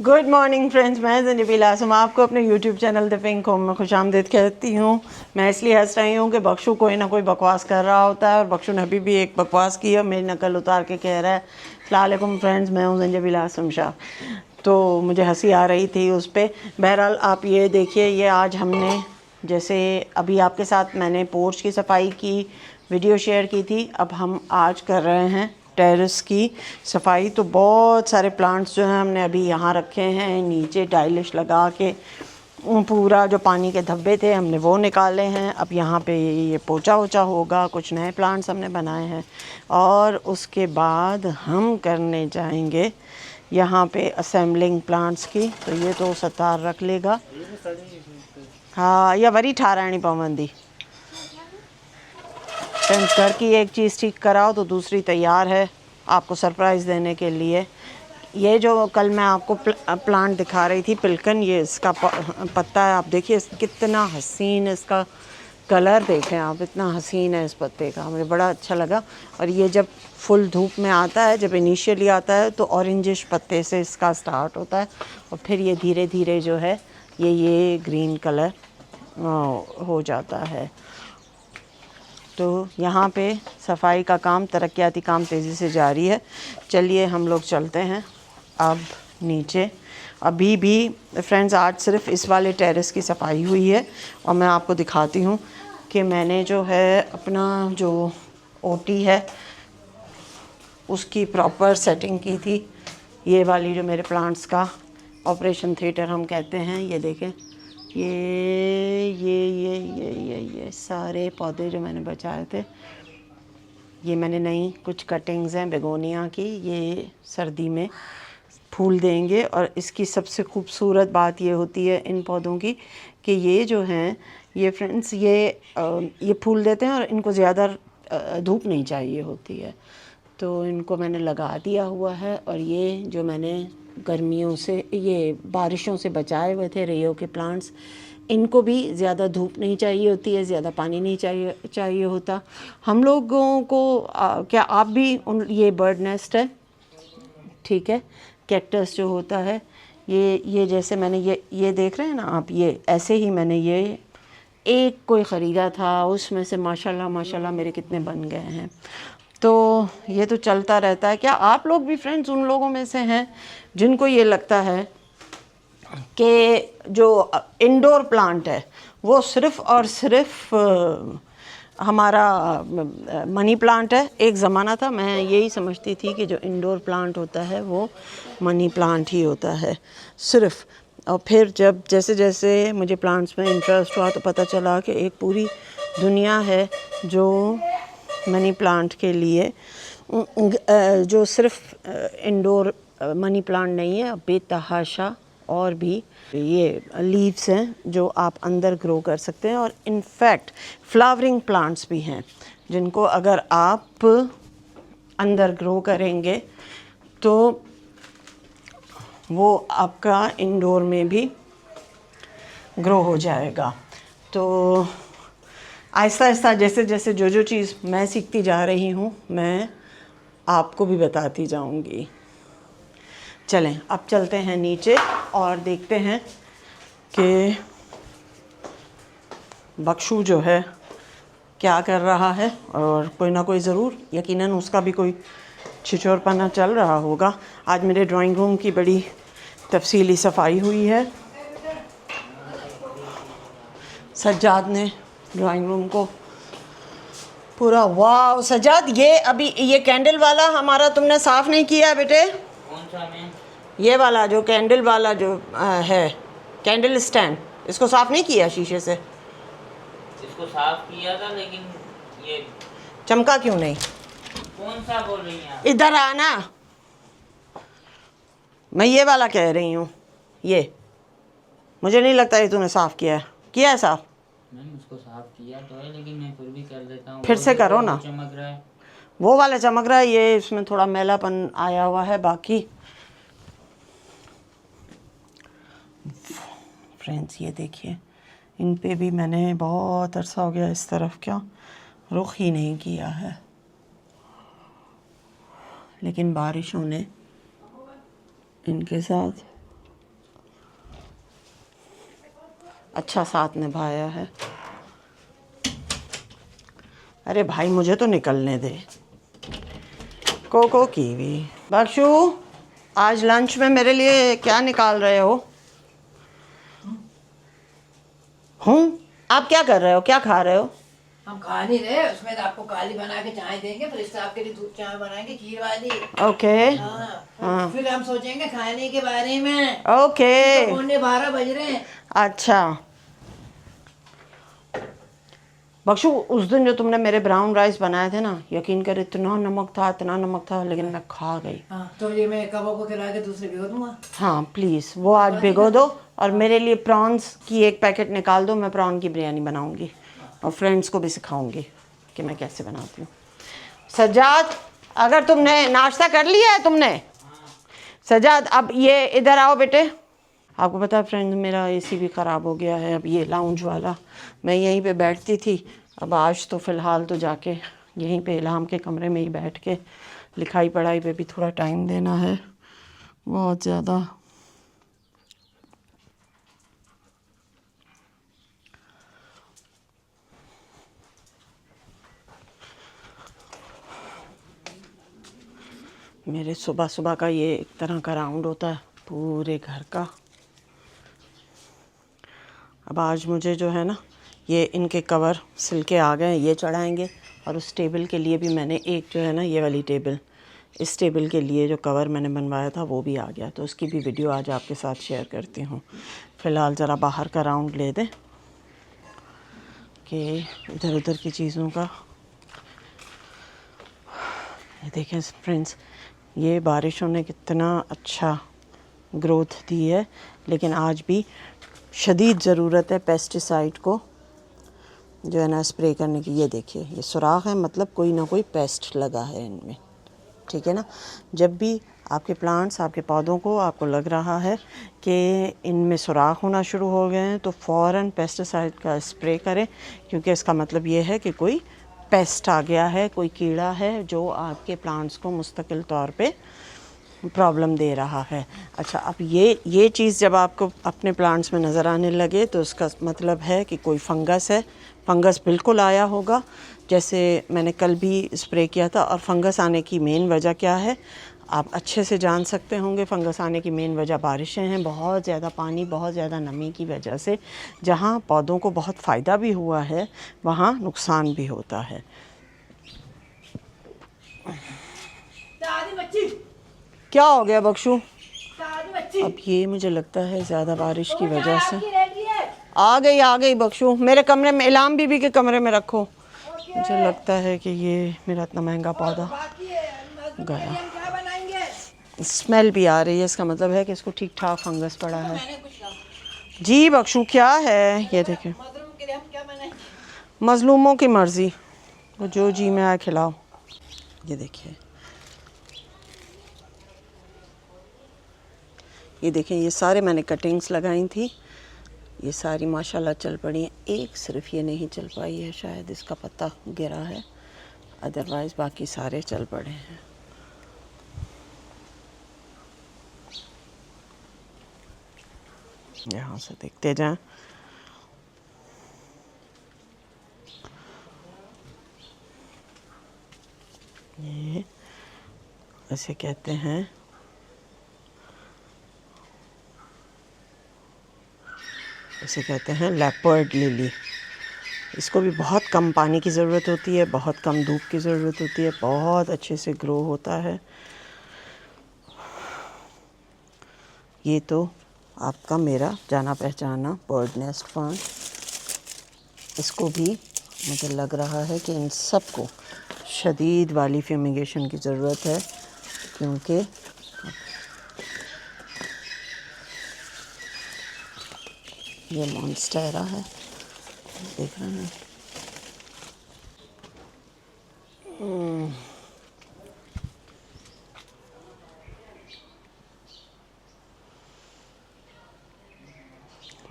Good morning friends, मैं ज़ंजबील आसम आपको अपने YouTube channel the pink home में खुशामदीद कहती हूँ। मैं इसलिए हंस रही हूँ कि बख्शू कोई ना कोई बकवास कर रहा होता है और बख्शू ने अभी भी एक बकवास की है, मेरी नकल उतार के कह रहा है अस्सलाम वालेकुम फ्रेंड्स, मैं हूँ ज़ंजबील आसम शाह। तो मुझे हंसी आ रही थी उस पर। बहरहाल आप ये देखिए, ये आज हमने जैसे अभी आपके साथ मैंने पोर्च की सफाई की वीडियो शेयर की थी, अब हम आज कर रहे हैं टेरेस की सफाई। तो बहुत सारे प्लांट्स जो हैं हमने अभी यहाँ रखे हैं, नीचे टाइलिश लगा के पूरा जो पानी के धब्बे थे हमने वो निकाले हैं। अब यहाँ पे ये पोछा वोछा होगा, कुछ नए प्लांट्स हमने बनाए हैं और उसके बाद हम करने जाएंगे यहाँ पे असेंबलिंग प्लांट्स की। तो ये तो सतार रख लेगा, हाँ, या वरी ठाराणी पवंदी। फ्रेंड्स, घर की एक चीज़ ठीक कराओ तो दूसरी तैयार है आपको सरप्राइज़ देने के लिए। ये जो कल मैं आपको प्लांट दिखा रही थी पिल्कन, ये इसका पत्ता है। आप देखिए कितना हसीन इसका कलर, देखें आप, इतना हसीन है इस पत्ते का, मुझे बड़ा अच्छा लगा। और ये जब फुल धूप में आता है, जब इनिशियली आता है तो ऑरेंजिश पत्ते से इसका स्टार्ट होता है और फिर ये धीरे धीरे जो है ये ग्रीन कलर हो जाता है। तो यहाँ पे सफाई का काम, तरक्याती काम तेज़ी से जारी है। चलिए हम लोग चलते हैं अब नीचे। अभी भी फ्रेंड्स आज सिर्फ इस वाले टेरेस की सफाई हुई है और मैं आपको दिखाती हूँ कि मैंने जो है अपना जो ओटी है उसकी प्रॉपर सेटिंग की थी। ये वाली जो मेरे प्लांट्स का ऑपरेशन थिएटर हम कहते हैं, ये देखें, ये सारे पौधे जो मैंने बचाए थे, ये मैंने नई कुछ कटिंग्स हैं बेगोनिया की, ये सर्दी में फूल देंगे। और इसकी सबसे खूबसूरत बात ये होती है इन पौधों की कि ये जो हैं ये फ्रेंड्स ये फूल देते हैं और इनको ज़्यादा धूप नहीं चाहिए होती है, तो इनको मैंने लगा दिया हुआ है। और ये जो मैंने गर्मियों से, ये बारिशों से बचाए हुए थे रेयो के प्लांट्स, इनको भी ज़्यादा धूप नहीं चाहिए होती है, ज़्यादा पानी नहीं चाहिए होता। हम लोगों को क्या आप भी ये बर्ड नेस्ट है, ठीक है, कैक्टस जो होता है, ये जैसे मैंने ये देख रहे हैं ना आप, ये ऐसे ही मैंने ये एक कोई ख़रीदा था, उसमें से माशाल्लाह माशाल्लाह मेरे कितने बन गए हैं। तो ये तो चलता रहता है। क्या आप लोग भी फ्रेंड्स उन लोगों में से हैं जिनको ये लगता है कि जो इंडोर प्लांट है वो सिर्फ़ और सिर्फ हमारा मनी प्लांट है? एक ज़माना था मैं यही समझती थी कि जो इंडोर प्लांट होता है वो मनी प्लांट ही होता है सिर्फ़। और फिर जब जैसे जैसे मुझे प्लांट्स में इंटरेस्ट हुआ तो पता चला कि एक पूरी दुनिया है जो मनी प्लांट के लिए, जो सिर्फ इंडोर मनी प्लांट नहीं है, बेतहाशा और भी ये लीव्स हैं जो आप अंदर ग्रो कर सकते हैं। और इनफैक्ट फ्लावरिंग प्लांट्स भी हैं जिनको अगर आप अंदर ग्रो करेंगे तो वो आपका इंडोर में भी ग्रो हो जाएगा। तो आहिस्ता आहिस्ता जैसे जैसे जो चीज़ मैं सीखती जा रही हूँ मैं आपको भी बताती जाऊँगी। चलें अब चलते हैं नीचे और देखते हैं कि बख्शू जो है क्या कर रहा है। और कोई ना कोई ज़रूर यकीनन उसका भी कोई छिछोरपना चल रहा होगा। आज मेरे ड्राइंग रूम की बड़ी तफसीली सफाई हुई है। सज्जाद ने ड्राइंग रूम को पूरा, वाह सज्जाद, ये अभी ये कैंडल वाला हमारा तुमने साफ़ नहीं किया बेटे? कौन सा में? ये वाला जो कैंडल वाला जो है कैंडल स्टैंड, इसको साफ़ नहीं किया शीशे से? इसको साफ किया था लेकिन ये चमका क्यों नहीं? कौन सा बोल रही हैं आप? इधर आना, मैं ये वाला कह रही हूँ। ये मुझे नहीं लगता ये तूने साफ़ किया है। किया है साफ़? मैंने उसको साफ किया तो है लेकिन मैं फिर भी कर देता हूँ। फिर से करो ना। चमक रहा है वो वाला चमक रहा है, ये इसमें थोड़ा मैलापन आया हुआ है। बाकी फ्रेंड्स ये देखिए, इन पे भी मैंने बहुत अरसा हो गया इस तरफ क्या रुख ही नहीं किया है, लेकिन बारिशों ने इनके साथ अच्छा साथ निभाया है। अरे भाई मुझे तो निकलने दे। Cocoa kiwi. बख्शू, आज लंच में मेरे लिए क्या निकाल रहे हो? आप क्या कर रहे हो, क्या खा रहे हो? हम खा नहीं रहे, उसमें तो आपको काली बना के चाय देंगे, फिर इससे आपके लिए दूध चाय बनाएंगे खीर वाली। ओके। हाँ, फिर हम सोचेंगे खाने के बारे में। ओके। तो 12 बज रहे हैं। अच्छा बख्शू, उस दिन जो तुमने मेरे ब्राउन राइस बनाए थे ना, यकीन कर इतना नमक था, लेकिन मैं खा गई। हाँ, तो ये मैं कबाब को खिला के दूसरे भिगो दूंगा। हाँ प्लीज़ वो आज भिगो दो, और मेरे लिए प्रॉन्स की एक पैकेट निकाल दो। मैं प्रॉन की बिरयानी बनाऊंगी और फ्रेंड्स को भी सिखाऊंगी कि मैं कैसे बनाती हूँ। सज्जाद, अगर तुमने नाश्ता कर लिया है तुमने? सज्जाद अब ये इधर आओ बेटे। आपको पता है फ्रेंड्स, मेरा एसी भी ख़राब हो गया है। अब ये लाउंज वाला, मैं यहीं पे बैठती थी, अब आज तो फ़िलहाल तो जाके यहीं पे इल्हाम के कमरे में ही बैठ के लिखाई पढ़ाई पे भी थोड़ा टाइम देना है, बहुत ज़्यादा। मेरे सुबह सुबह का ये एक तरह का राउंड होता है पूरे घर का। अब आज मुझे जो है ना, ये इनके कवर सिल के आ गए, ये चढ़ाएंगे। और उस टेबल के लिए भी मैंने एक जो है ना, ये वाली टेबल, इस टेबल के लिए जो कवर मैंने बनवाया था वो भी आ गया, तो उसकी भी वीडियो आज आपके साथ शेयर करती हूँ। फ़िलहाल ज़रा बाहर का राउंड ले दें कि इधर उधर की चीज़ों का। ये देखें फ्रेंड्स, ये बारिशों ने कितना अच्छा ग्रोथ दी है, लेकिन आज भी शदीद ज़रूरत है पेस्टिसाइड को जो है ना स्प्रे करने की। ये देखिए, ये सुराख है, मतलब कोई ना कोई पेस्ट लगा है इनमें, ठीक है ना। जब भी आपके प्लांट्स, आपके पौधों को आपको लग रहा है कि इनमें सुराख होना शुरू हो गए हैं, तो फ़ौरन पेस्टिसाइड का स्प्रे करें, क्योंकि इसका मतलब ये है कि कोई पेस्ट आ गया है, कोई कीड़ा है जो आपके प्लांट्स को मुस्तकिल तौर पे प्रॉब्लम दे रहा है। अच्छा, अब ये चीज़ जब आपको अपने प्लांट्स में नज़र आने लगे तो उसका मतलब है कि कोई फंगस है। फंगस बिल्कुल आया होगा, जैसे मैंने कल भी स्प्रे किया था। और फंगस आने की मेन वजह क्या है आप अच्छे से जान सकते होंगे। फंगस आने की मेन वजह बारिशें हैं, बहुत ज़्यादा पानी, बहुत ज़्यादा नमी की वजह से। जहाँ पौधों को बहुत फ़ायदा भी हुआ है, वहाँ नुकसान भी होता है। क्या हो गया बख्शू? अब ये मुझे लगता है ज़्यादा बारिश की वजह से आ गई बख्शू। मेरे कमरे में, इलाम बीबी के कमरे में रखो। मुझे लगता है कि ये मेरा इतना महंगा पौधा गया। स्मेल भी आ रही है, इसका मतलब है कि इसको ठीक ठाक फंगस पड़ा है। जी बख्शू, क्या है? ये देखें, मजलूमों की मर्ज़ी, वो जो जी में आए खिलाओ। ये देखिए, ये देखें, ये सारे मैंने कटिंग्स लगाई थी, ये सारी माशाल्लाह चल पड़ी हैं। एक सिर्फ ये नहीं चल पाई है, शायद इसका पत्ता गिरा है, अदरवाइज़ बाकी सारे चल पड़े हैं। यहाँ से देखते जाएं। ये ऐसे कहते हैं, इसे कहते हैं लेपर्ड लिली। इसको भी बहुत कम पानी की ज़रूरत होती है, बहुत कम धूप की ज़रूरत होती है, बहुत अच्छे से ग्रो होता है। ये तो आपका मेरा जाना पहचाना बर्ड नेस्ट फर्न। इसको भी मुझे लग रहा है कि इन सब को शदीद वाली फ्यूमिगेशन की ज़रूरत है, क्योंकि ये मॉन्स्टेरा है, देख रहे हैं।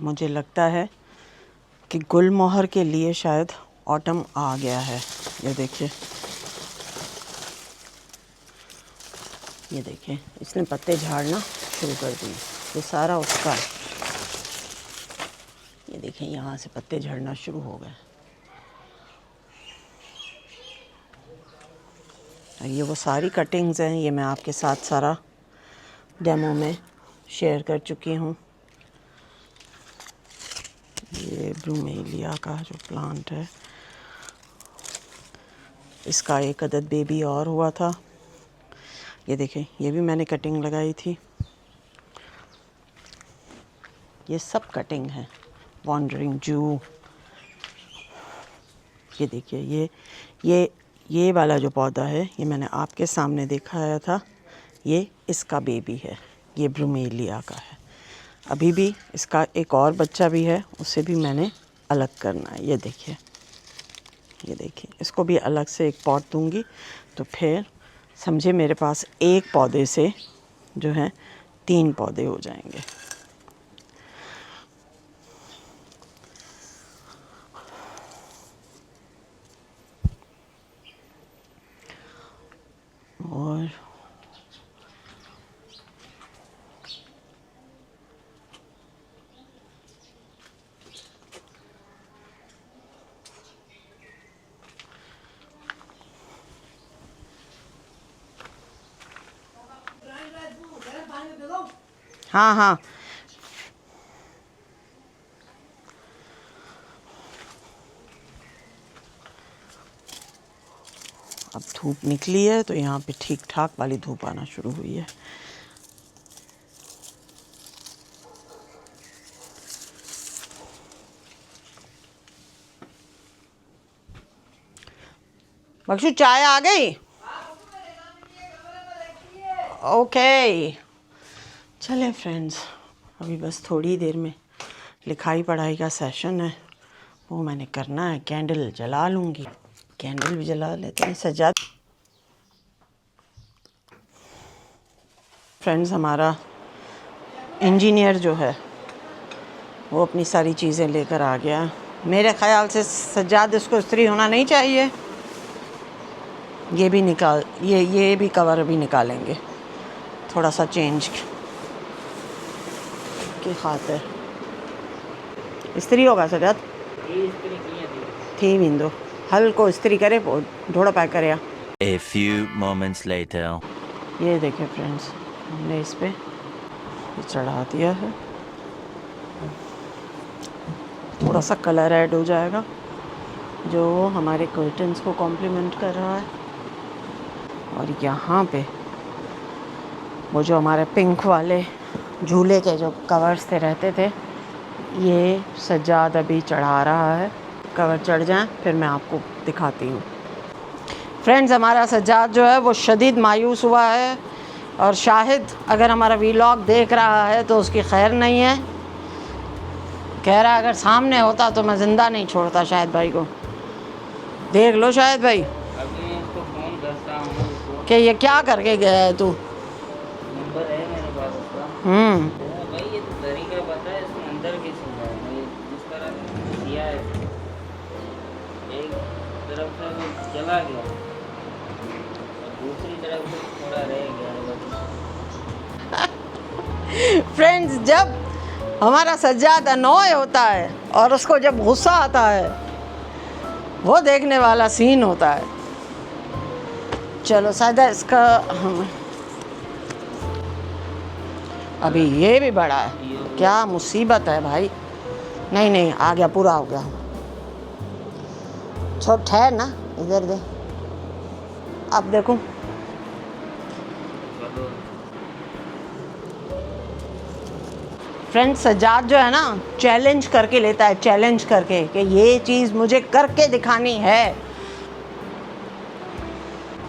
मुझे लगता है कि गुलमोहर के लिए शायद ऑटम आ गया है। ये देखिए, ये देखिए, इसने पत्ते झाड़ना शुरू कर दिए। ये सारा उसका है, ये देखें यहाँ से पत्ते झड़ना शुरू हो गए। और ये वो सारी कटिंग्स हैं, ये मैं आपके साथ सारा डेमो में शेयर कर चुकी हूँ। ये ब्रूमेलिया का जो प्लांट है, इसका एक अदद बेबी और हुआ था। ये देखें, ये भी मैंने कटिंग लगाई थी। ये सब कटिंग है। वॉन्डरिंग जू, ये देखिए, ये वाला जो पौधा है, ये मैंने आपके सामने दिखाया था, ये इसका बेबी है, ये ब्रूमेलिया का है। अभी भी इसका एक और बच्चा भी है, उसे भी मैंने अलग करना है। ये देखिए, इसको भी अलग से एक पॉट दूंगी, तो फिर समझे मेरे पास एक पौधे से जो है 3 पौधे हो जाएंगे। और हाँ हाँ, अब धूप निकली है तो यहाँ पे ठीक ठाक वाली धूप आना शुरू हुई है। बख्शू, चाय आ गई? ओके, चलें फ्रेंड्स, अभी बस थोड़ी देर में लिखाई पढ़ाई का सेशन है, वो मैंने करना है। कैंडल जला लूँगी, कैंडल भी जला लेते हैं। सजाद फ्रेंड्स, हमारा इंजीनियर जो है वो अपनी सारी चीज़ें लेकर आ गया। मेरे ख़्याल से सज्जाद, इसको इस्त्री होना नहीं चाहिए। ये भी निकाल, ये भी कवर भी निकालेंगे, थोड़ा सा चेंज की खातिर। इस्त्री होगा सजाद? थी बिंदो हल को इस्त्री करे, ढोड़ा पैक करे। A few moments later. ये देखिए फ्रेंड्स, हमने इस पे चढ़ा दिया है। थोड़ा सा कलर ऐड हो जाएगा जो हमारे कर्टन्स को कॉम्प्लीमेंट कर रहा है। और यहाँ पे वो जो हमारे पिंक वाले झूले के जो कवर्स थे रहते थे, ये सज्जाद अभी चढ़ा रहा है। कवर चढ़ जाएं फिर मैं आपको दिखाती हूँ। फ्रेंड्स, हमारा सज्जाद जो है वो शदीद मायूस हुआ है, और शाहिद अगर हमारा वीलॉग देख रहा है तो उसकी खैर नहीं है। कह रहा अगर सामने होता तो मैं ज़िंदा नहीं छोड़ता शाहिद भाई को। देख लो शाहिद भाई, अभी मैं इसको फ़ोन करता हूँ उसको। कि ये क्या करके गया है तू। नंबर है मेरे पास उसका। भाई ये तो तरीका पता है, इसमें अंदर की सुविधा है। मैं जिस तरह से किया है, एक तरफ से वो चला गया और दूसरी तरफ से थोड़ा रह गया। फ्रेंड्स, जब हमारा सज्जाद अनोय होता है और उसको जब गुस्सा आता है, वो देखने वाला सीन होता है। चलो सादा, इसका अभी ये भी बड़ा है, क्या मुसीबत है भाई। नहीं नहीं, आ गया, पूरा हो गया। छोड़, ठहर ना, इधर दे। अब देखो फ्रेंड्स, सज्जाद जो है ना, चैलेंज करके लेता है, चैलेंज करके कि ये चीज़ मुझे करके दिखानी है।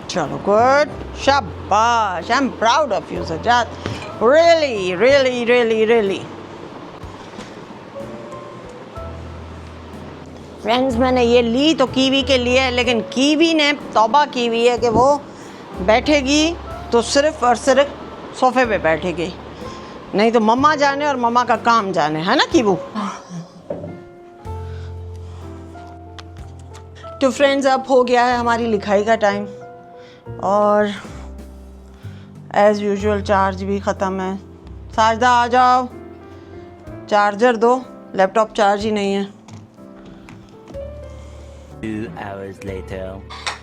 चलो, गुड, शाबाश, I am proud of you Sajjad, really really really really. Friends, मैंने ये ली तो कीवी के लिए है, लेकिन कीवी ने तौबा की हुई है कि वो बैठेगी तो सिर्फ और सिर्फ सोफे पे बैठेगी, नहीं तो मम्मा जाने और मम्मा का काम जाने, है ना कीबू। तो फ्रेंड्स, अब हो गया है हमारी लिखाई का टाइम, और एज़ यूजुअल चार्ज भी ख़त्म है। साजदा आ जाओ, चार्जर दो। लैपटॉप चार्ज ही नहीं है। 2 hours later.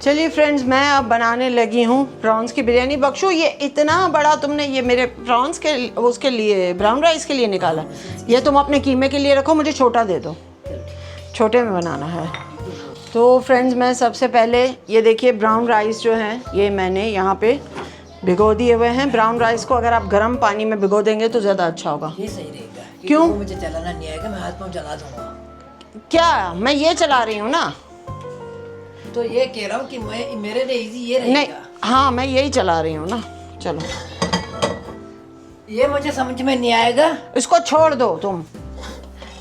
चलिए फ्रेंड्स, मैं अब बनाने लगी हूँ प्रॉन्स की बिरयानी। बख्शू, ये इतना बड़ा तुमने ये मेरे प्रॉन्स के उसके लिए ब्राउन राइस के लिए निकाला, ये तुम अपने कीमे के लिए रखो, मुझे छोटा दे दो, छोटे में बनाना है। तो फ्रेंड्स, मैं सबसे पहले ये देखिए ब्राउन राइस जो है ये मैंने यहाँ पे भिगो दिए हुए हैं। ब्राउन राइस को अगर आप गर्म पानी में भिगो देंगे तो ज़्यादा अच्छा होगा। ये सही रहेगा। क्यों? मुझे चलाना नहीं आएगा, मैं हाथ पाँव चला दूंगा। क्या मैं ये चला रही हूँ ना? तो ये कह रहा हूँ कि मैं मेरे लिए इजी ये रहेगा। नहीं, हाँ मैं यही चला रही हूँ ना। चलो, ये मुझे समझ में नहीं आएगा। इसको छोड़ दो तुम,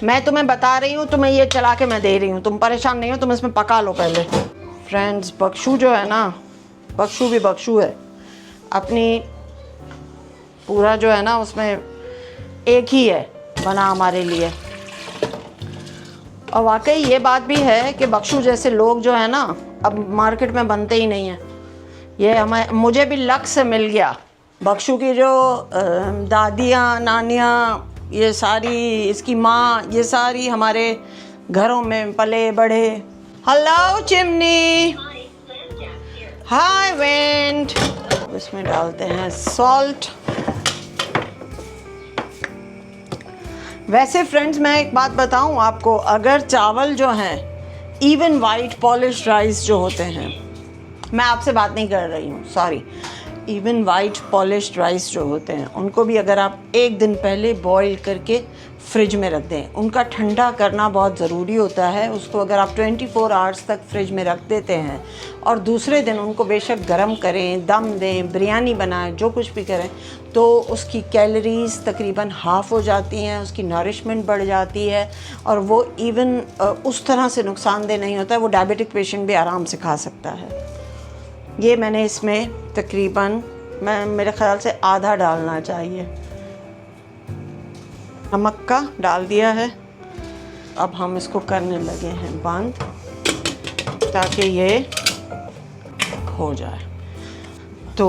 मैं तुम्हें बता रही हूँ, तुम्हें ये चला के मैं दे रही हूँ, तुम परेशान नहीं हो, तुम इसमें पका लो पहले। फ्रेंड्स, बख्शू जो है ना, बख्शू भी बख्शू है, अपनी पूरा जो है ना उसमें एक ही है बना हमारे लिए। और वाकई ये बात भी है कि बख्शू जैसे लोग जो है ना अब मार्केट में बनते ही नहीं हैं। ये हमें मुझे भी लक से मिल गया। बख्शू की जो दादियाँ नानियाँ, ये सारी इसकी माँ, ये सारी हमारे घरों में पले बढ़े। हेलो चिमनी, हाय वेंट। इसमें डालते हैं सॉल्ट। वैसे फ्रेंड्स, मैं एक बात बताऊं आपको, अगर चावल जो हैं इवन वाइट पॉलिश राइस जो होते हैं, मैं आपसे बात नहीं कर रही हूँ, sorry, even white polish rice जो होते हैं उनको भी अगर आप एक दिन पहले बॉईल करके फ्रिज में रख दें, उनका ठंडा करना बहुत ज़रूरी होता है। उसको अगर आप 24 आवर्स तक फ्रिज में रख देते हैं और दूसरे दिन उनको बेशक गरम करें, दम दें, बिरयानी बनाएं, जो कुछ भी करें, तो उसकी कैलोरीज़ तकरीबन हाफ़ हो जाती हैं, उसकी नरिशमेंट बढ़ जाती है और वो इवन उस तरह से नुकसानदेह नहीं होता है। वो डायबिटिक पेशेंट भी आराम से खा सकता है। ये मैंने इसमें तकरीबन मेरे ख़्याल से आधा डालना चाहिए नमक का डाल दिया है। अब हम इसको करने लगे हैं बंद ताकि ये हो जाए। तो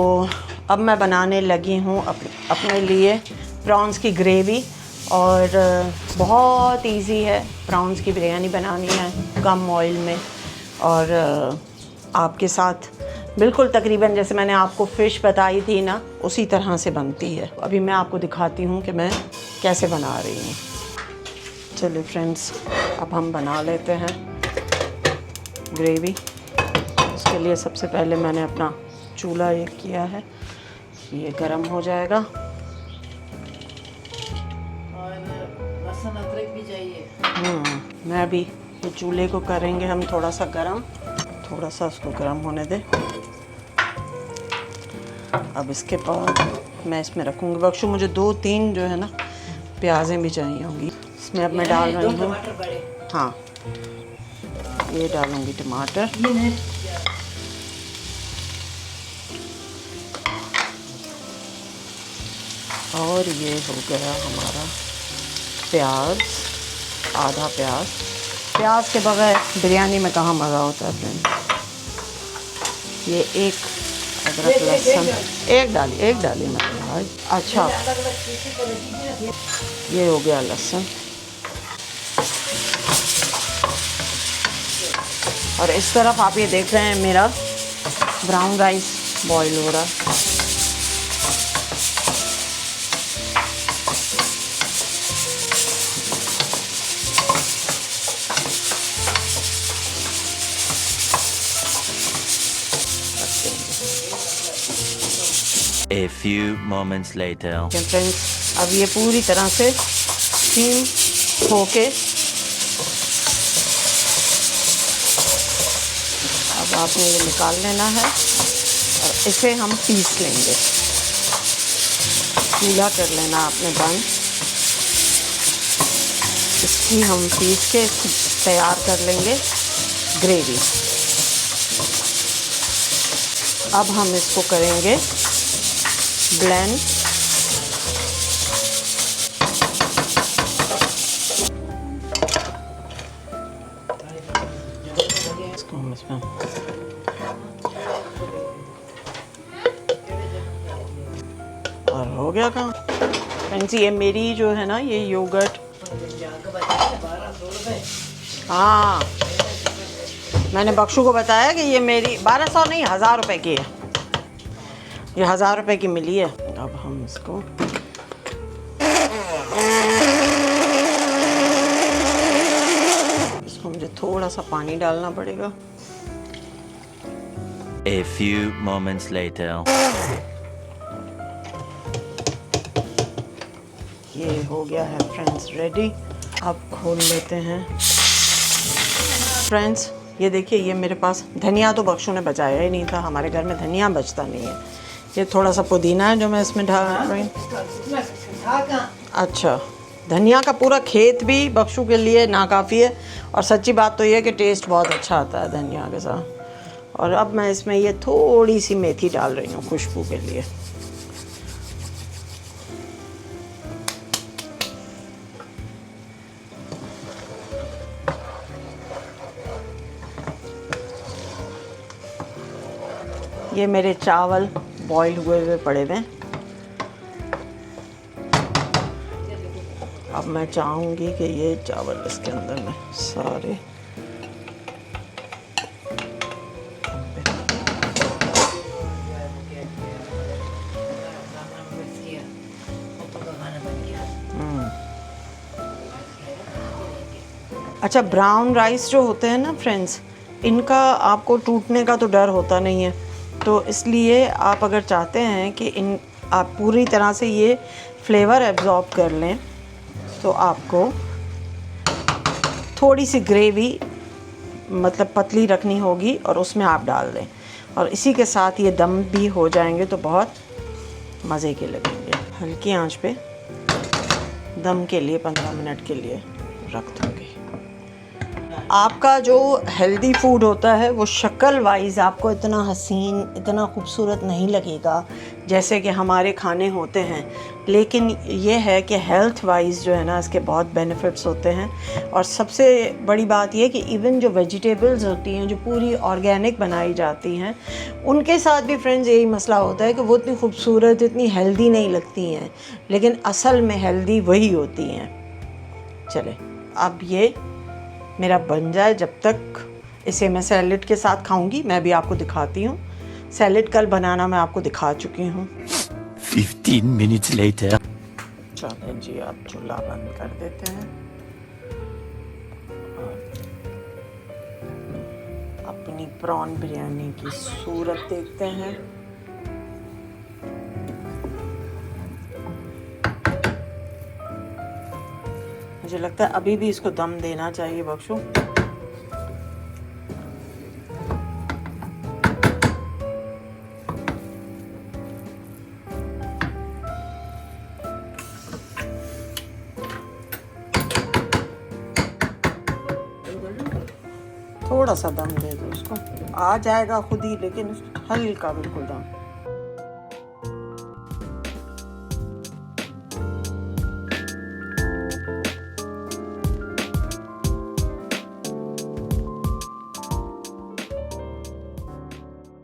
अब मैं बनाने लगी हूँ अपने लिए प्रॉन्स की ग्रेवी, और बहुत इजी है प्रॉन्स की बिरयानी बनानी है कम ऑयल में, और आपके साथ बिल्कुल तकरीबन जैसे मैंने आपको फ़िश बताई थी ना उसी तरह से बनती है। अभी मैं आपको दिखाती हूँ कि मैं कैसे बना रही हूँ। चलिए फ्रेंड्स, अब हम बना लेते हैं ग्रेवी। उसके लिए सबसे पहले मैंने अपना चूल्हा ये किया है, ये गरम हो जाएगा। और लहसुन अदरक भी चाहिए। मैं भी ये चूल्हे को करेंगे हम थोड़ा सा गरम, थोड़ा सा उसको गरम होने दें। अब इसके बाद मैं इसमें रखूँगी, बख्शू मुझे 2-3 जो है ना प्याज़ें भी चाहिए होंगी। इसमें अब मैं डाल रही हूँ, हाँ ये डालूँगी टमाटर। और ये हो गया हमारा प्याज, आधा प्याज। प्याज के बगैर बिरयानी में कहाँ मज़ा होता है फ्रेंड। ये एक अदरक लहसुन एक डाली मैंने भाई। अच्छा, ये हो गया लहसुन। और इस तरफ आप ये देख रहे हैं मेरा ब्राउन राइस बॉईल हो रहा है। A few moments later. Friends, अब ये पूरी तरह से स्टीम होके अब आपने ये निकाल लेना है और इसे हम पीस लेंगे। चूल्हा कर लेना आपने बंद। इसकी हम पीस के तैयार कर लेंगे ग्रेवी। अब हम इसको करेंगे ब्लेंड। इसको हम इसमें और हो गया काम। फ्रेंड्स, ये मेरी जो है ना ये योगर्ट आपको बताया 1200 रुपये। हाँ, मैंने बख्शू को बताया कि ये मेरी 1200 नहीं 1000 रुपये की है, ये 1000 रुपये की मिली है। अब हम इसको मुझे थोड़ा सा पानी डालना पड़ेगा। A few moments later. ये हो गया है फ्रेंड्स रेडी। अब खोल लेते हैं फ्रेंड्स। ये देखिए, ये मेरे पास धनिया तो बख्शू ने बचाया ही नहीं था, हमारे घर में धनिया बचता नहीं है। ये थोड़ा सा पुदीना है जो मैं इसमें डाल रही हूँ। अच्छा, धनिया का पूरा खेत भी बख्शू के लिए नाकाफ़ी है, और सच्ची बात तो ये है कि टेस्ट बहुत अच्छा आता है धनिया के साथ। और अब मैं इसमें ये थोड़ी सी मेथी डाल रही हूँ खुशबू के लिए। ये मेरे चावल बॉईल हुए पड़े हुए हैं। अब मैं चाहूँगी कि ये चावल इसके अंदर में सारे अच्छा, ब्राउन राइस जो होते हैं ना फ्रेंड्स, इनका आपको टूटने का तो डर होता नहीं है, तो इसलिए आप अगर चाहते हैं कि इन आप पूरी तरह से ये फ्लेवर एब्जॉर्ब कर लें, तो आपको थोड़ी सी ग्रेवी मतलब पतली रखनी होगी और उसमें आप डाल दें, और इसी के साथ ये दम भी हो जाएंगे तो बहुत मज़े के लगेंगे। हल्की आंच पे दम के लिए 15 मिनट के लिए रख दूँगी। आपका जो हेल्दी फूड होता है वो शक्ल वाइज आपको इतना हसीन, इतना खूबसूरत नहीं लगेगा जैसे कि हमारे खाने होते हैं, लेकिन ये है कि हेल्थ वाइज जो है ना, इसके बहुत बेनिफिट्स होते हैं। और सबसे बड़ी बात ये कि इवन जो वेजिटेबल्स होती हैं जो पूरी ऑर्गेनिक बनाई जाती हैं, उनके साथ भी फ्रेंड्स यही मसला होता है कि वो इतनी खूबसूरत, इतनी हेल्दी नहीं लगती हैं, लेकिन असल में हेल्दी वही होती हैं। चले, अब ये मेरा बन जाए, जब तक इसे मैं सैलेड के साथ खाऊंगी। मैं भी आपको दिखाती हूँ, सैलेड कल बनाना मैं आपको दिखा चुकी हूँ। 15 minutes later. चलें जी, आप चूल्हा बंद कर देते हैं और अपनी प्रॉन बिरयानी की सूरत देखते हैं। मुझे लगता है अभी भी इसको दम देना चाहिए बख्शू। थोड़ा सा दम दे दो उसको, आ जाएगा खुद ही, लेकिन हल्का बिल्कुल दम।